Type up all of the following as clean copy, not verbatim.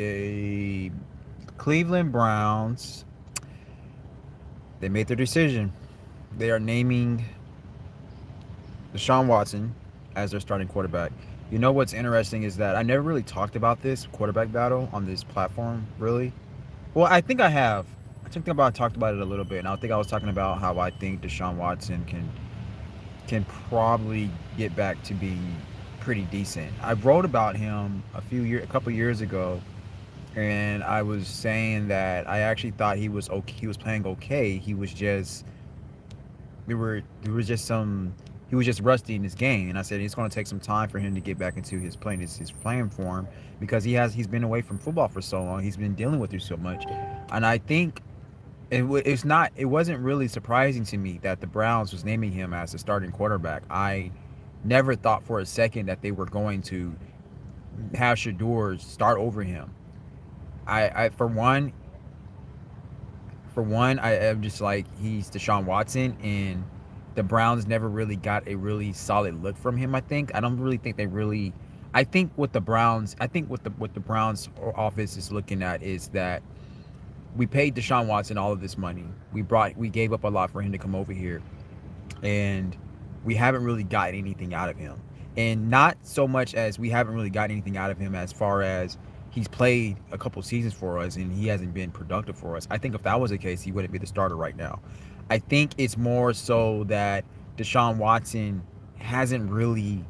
A Cleveland Browns, they made their decision. They are naming Deshaun Watson as their starting quarterback. You know what's interesting is that I never really talked about this quarterback battle on this platform, really. Well, I think I have. I talked about it a little bit, and I think I was talking about how I think Deshaun Watson can probably get back to being pretty decent. I wrote about him a couple years ago, and I was saying that I actually thought he was okay. He was playing okay. There was just some he was just rusty in his game, and I said it's going to take some time for him to get back into his playing form because he's been away from football for so long. He's been dealing with it so much, and I think it wasn't really surprising to me that the Browns was naming him as the starting quarterback. I never thought for a second that they were going to have Shedeur start over him. I for one, I am just like he's Deshaun Watson, and the Browns never really got a really solid look from him. I don't really think they really. I think what the Browns office is looking at is that we paid Deshaun Watson all of this money. We gave up a lot for him to come over here, and we haven't really gotten anything out of him. And not so much as we haven't really gotten anything out of him as far as he's played a couple seasons for us and he hasn't been productive for us. I think if that was the case, he wouldn't be the starter right now. I think it's more so that Deshaun Watson hasn't really.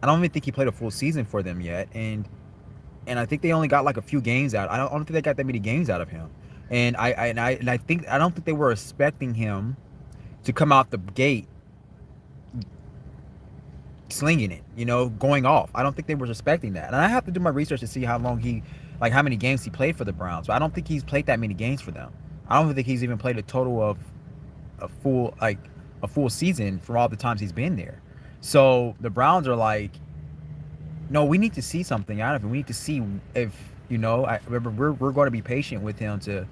I don't even think he played a full season for them yet, and I think they only got like a few games out. I don't think they got that many games out of him, I don't think they were expecting him to come out the gate slinging it, going off. I don't think they were expecting that. And I have to do my research to see how many games he played for the Browns. But I don't think he's played that many games for them. I don't think he's even played a total of a full season for all the times he's been there. So the Browns are like, no, we need to see something out of him. We need to see if, I remember we're going to be patient with him to,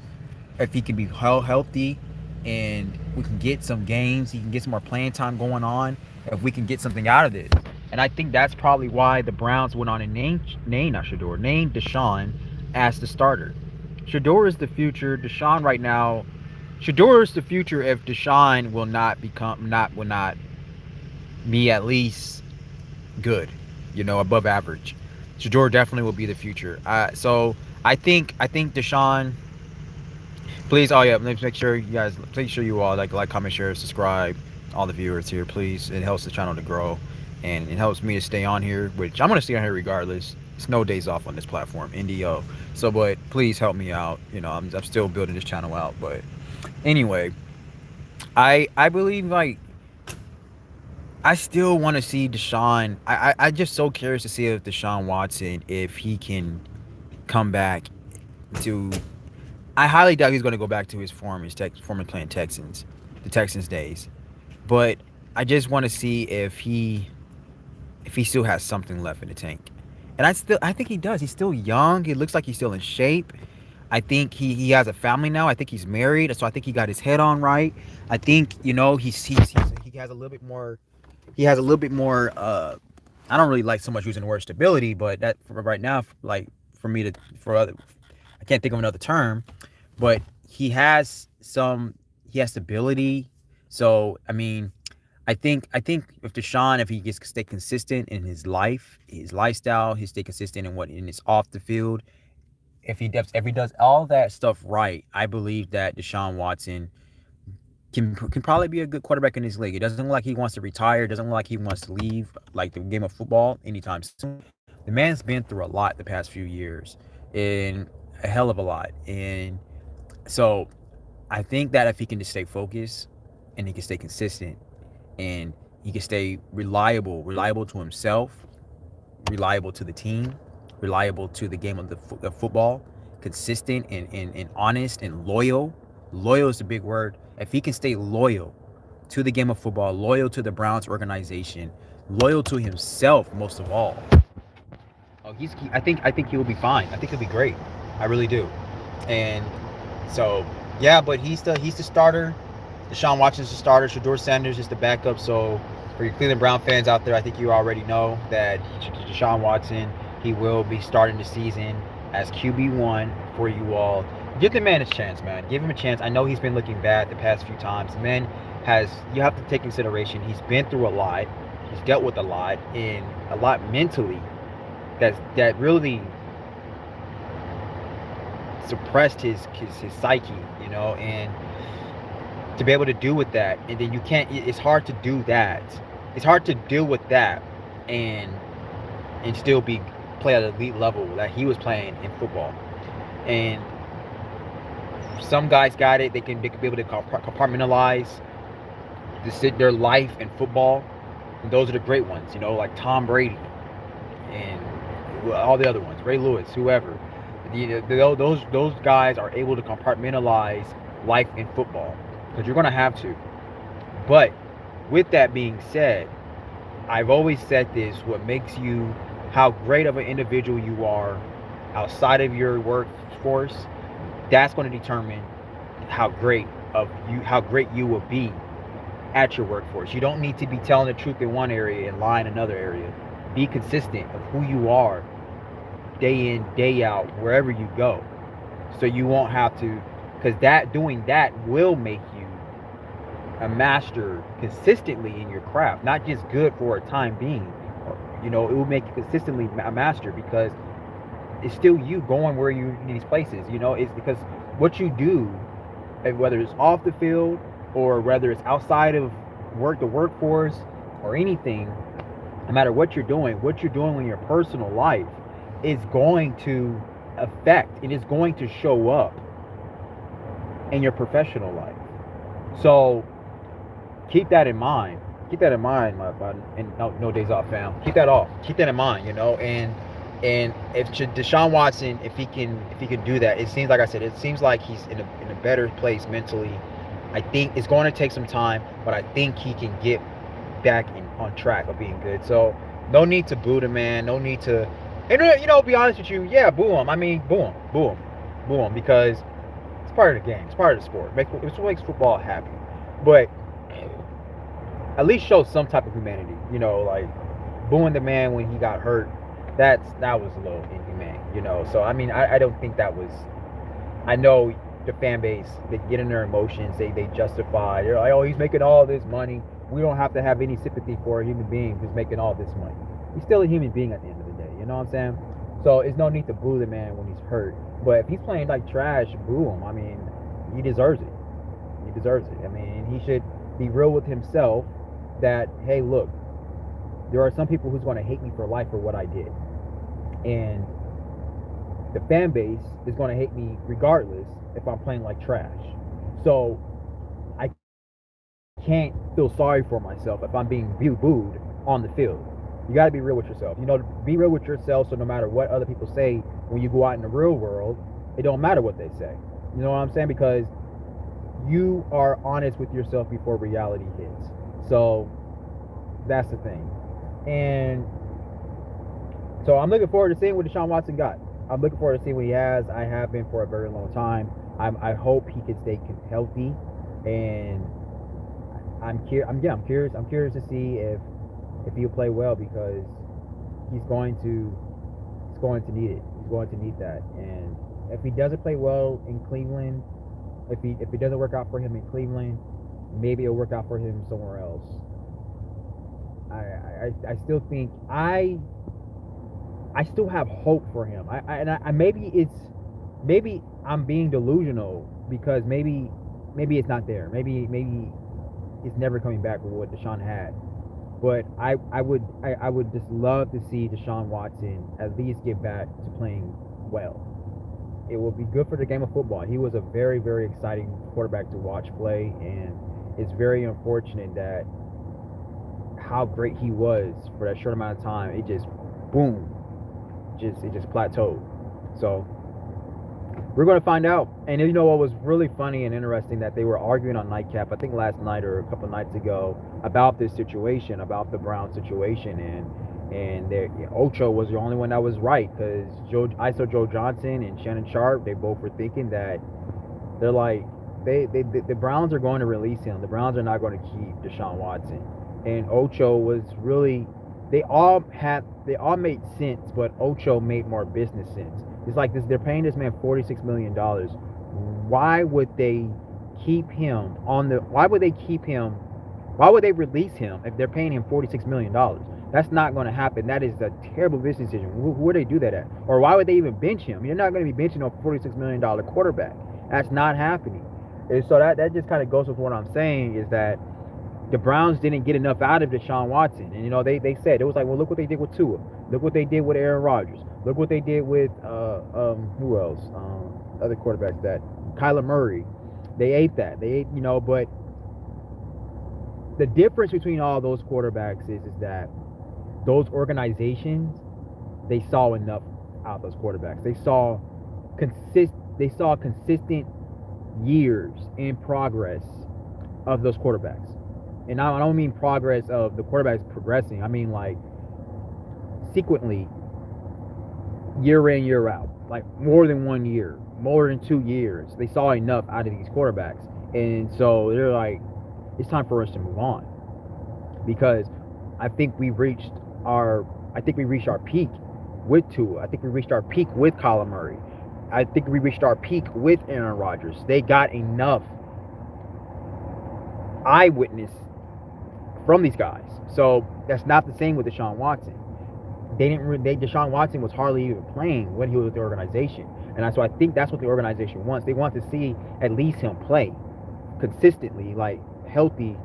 if he can be healthy and we can get some games, he can get some more playing time going on, if we can get something out of this. And I think that's probably why the Browns went on and named Deshaun as the starter. Shedeur is the future. Deshaun right now, Shedeur is the future if Deshaun will not be at least good, above average. Shedeur definitely will be the future. So I think Deshaun. Please, oh yeah, let's make sure you all like, comment, share, subscribe. All the viewers here, please. It helps the channel to grow, and it helps me to stay on here, which I'm gonna stay on here regardless. It's no days off on this platform, NDO. So, but please help me out. I'm still building this channel out, but anyway, I believe I still want to see Deshaun. I just so curious to see if Deshaun Watson, if he can come back to. I highly doubt he's going to go back to his former playing the Texans days. But I just want to see if he still has something left in the tank. And I think he does. He's still young. He looks like he's still in shape. I think he has a family now. I think he's married. So I think he got his head on right. I think, he has a little bit more. He has a little bit more. I don't really like so much using the word stability, but that for right now, like for me to I can't think of another term, but he has stability. So I mean, I think if Deshaun, if he gets stay consistent in his lifestyle, he stay consistent in his off the field. If he does all that stuff right, I believe that Deshaun Watson can probably be a good quarterback in this league. It doesn't look like he wants to retire. It doesn't look like he wants to leave like the game of football anytime soon. The man's been through a lot the past few years, and a hell of a lot. And so I think that if he can just stay focused and he can stay consistent and he can stay reliable to himself, reliable to the team, reliable to the game of football, consistent and honest and loyal. Loyal is the big word. If he can stay loyal to the game of football, loyal to the Browns organization, loyal to himself most of all, I think he will be fine. I think he'll be great. I really do. And so yeah, but he's the starter. Deshaun Watson's the starter. Shedeur Sanders is the backup. So for your Cleveland Brown fans out there, I think you already know that Deshaun Watson, he will be starting the season. as QB1 for you all. Give the man a chance, man. Give him a chance. I know he's been looking bad the past few times. The man has, you have to take consideration, he's been through a lot. He's dealt with a lot, and a lot mentally that really suppressed his psyche, and to be able to deal with that, and then you can't. It's hard to do that. It's hard to deal with that, and still be play at an elite level that he was playing in football. And some guys got it. They can be able to compartmentalize their life in football. And those are the great ones, like Tom Brady and all the other ones, Ray Lewis, whoever. Those guys are able to compartmentalize life in football, because you're going to have to. But with that being said, I've always said this: what makes you, how great of an individual you are outside of your workforce, that's going to determine how great you will be at your workforce. You don't need to be telling the truth in one area and lying in another area. Be consistent of who you are day in, day out, wherever you go. So you won't have to, because doing that will make you a master consistently in your craft, not just good for a time being. It will make you consistently a master, because it's still you going where you in these places. It's because what you do, whether it's off the field or whether it's outside of the workforce or anything, no matter what you're doing in your personal life is going to affect, and is going to show up in your professional life. So keep that in mind. Keep that in mind, my and no days off, fam. Keep that in mind, and if Deshaun Watson, if he can do that, it seems, like I said, it seems like he's in a better place mentally. I think it's going to take some time, but I think he can get back on track of being good. So no need to boo the man. No need to, and be honest with you, yeah, boo him. I mean, boo him, because it's part of the game. It's part of the sport. It's what makes football happy. But at least show some type of humanity. Like booing the man when he got hurt, that was a little inhumane. So I mean, I don't think that was. I know the fan base, they get in their emotions, they justify. They're like, oh, he's making all this money. We don't have to have any sympathy for a human being who's making all this money. He's still a human being at the end of the day. You know what I'm saying? So it's no need to boo the man when he's hurt. But if he's playing like trash, boo him. I mean, he deserves it. He deserves it. I mean, he should be real with himself that, hey, look, there are some people who's going to hate me for life for what I did. And the fan base is going to hate me regardless if I'm playing like trash. So I can't feel sorry for myself if I'm being booed on the field. You got to be real with yourself. Be real with yourself, so no matter what other people say when you go out in the real world, it don't matter what they say. You know what I'm saying? Because you are honest with yourself before reality hits. So that's the thing. And so I'm looking forward to seeing what Deshaun Watson got. I'm looking forward to seeing what he has. I have been for a very long time. I hope he can stay healthy, and I'm curious. I'm curious to see if he'll play well, because he's going to need it. He's going to need that. And if he doesn't play well in Cleveland, if it doesn't work out for him in Cleveland, maybe it'll work out for him somewhere else. I still think I still have hope for him. Maybe I'm being delusional, because maybe it's not there. Maybe it's never coming back with what Deshaun had. But I would just love to see Deshaun Watson at least get back to playing well. It will be good for the game of football. He was a very, very exciting quarterback to watch play, and it's very unfortunate that how great he was for that short amount of time, it just boom, it just plateaued. So we're going to find out. And what was really funny and interesting, that they were arguing on Nightcap, I think last night or a couple of nights ago, about this situation, about the Brown situation, and Ocho was the only one that was right, because Joe Johnson and Shannon Sharp, they both were thinking that they're like, the Browns are going to release him. The Browns are not going to keep Deshaun Watson. And Ocho was really, they all made sense, but Ocho made more business sense. It's like this. They're paying this man $46 million. Why would they keep him on the? Why would they keep him? Why would they release him if they're paying him $46 million? That's not going to happen. That is a terrible business decision. Who would they do that at? Or why would they even bench him? You're not going to be benching a $46 million quarterback. That's not happening. And so that just kind of goes with what I'm saying is that the Browns didn't get enough out of Deshaun Watson. And, they said, it was like, well, look what they did with Tua. Look what they did with Aaron Rodgers. Look what they did with, who else? Other quarterbacks that, Kyler Murray. They ate that. But the difference between all those quarterbacks is that those organizations, they saw enough out of those quarterbacks. They saw consistent years in progress of those quarterbacks. And I don't mean progress of the quarterbacks progressing. I mean like sequentially, year in, year out, like more than 1 year, more than 2 years. They saw enough out of these quarterbacks, and so they're like, it's time for us to move on, because I think we reached our peak with Tua. I think we reached our peak with Kyler Murray. I think we reached our peak with Aaron Rodgers. They got enough eyewitness from these guys. So that's not the same with Deshaun Watson. Deshaun Watson was hardly even playing when he was with the organization. And so I think that's what the organization wants. They want to see at least him play consistently, like healthy,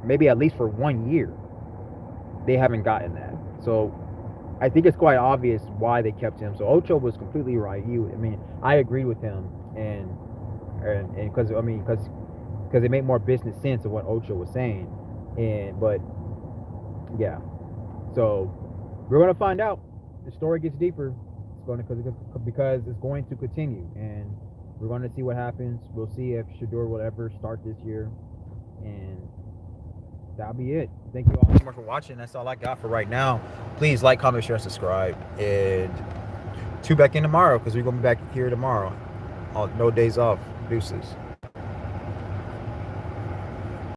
maybe at least for 1 year. They haven't gotten that. So I think it's quite obvious why they kept him. So Ocho was completely right. I agree with him, and because it made more business sense of what Ocho was saying. But yeah, so we're gonna find out. The story gets deeper. Because it's going to continue, and we're going to see what happens. We'll see if Shedeur will ever start this year, and that'll be it. Thank you all so much for watching. That's all I got for right now. Please like, comment, share, subscribe, and tune back in tomorrow, because we're gonna be back here tomorrow. No days off. Deuces.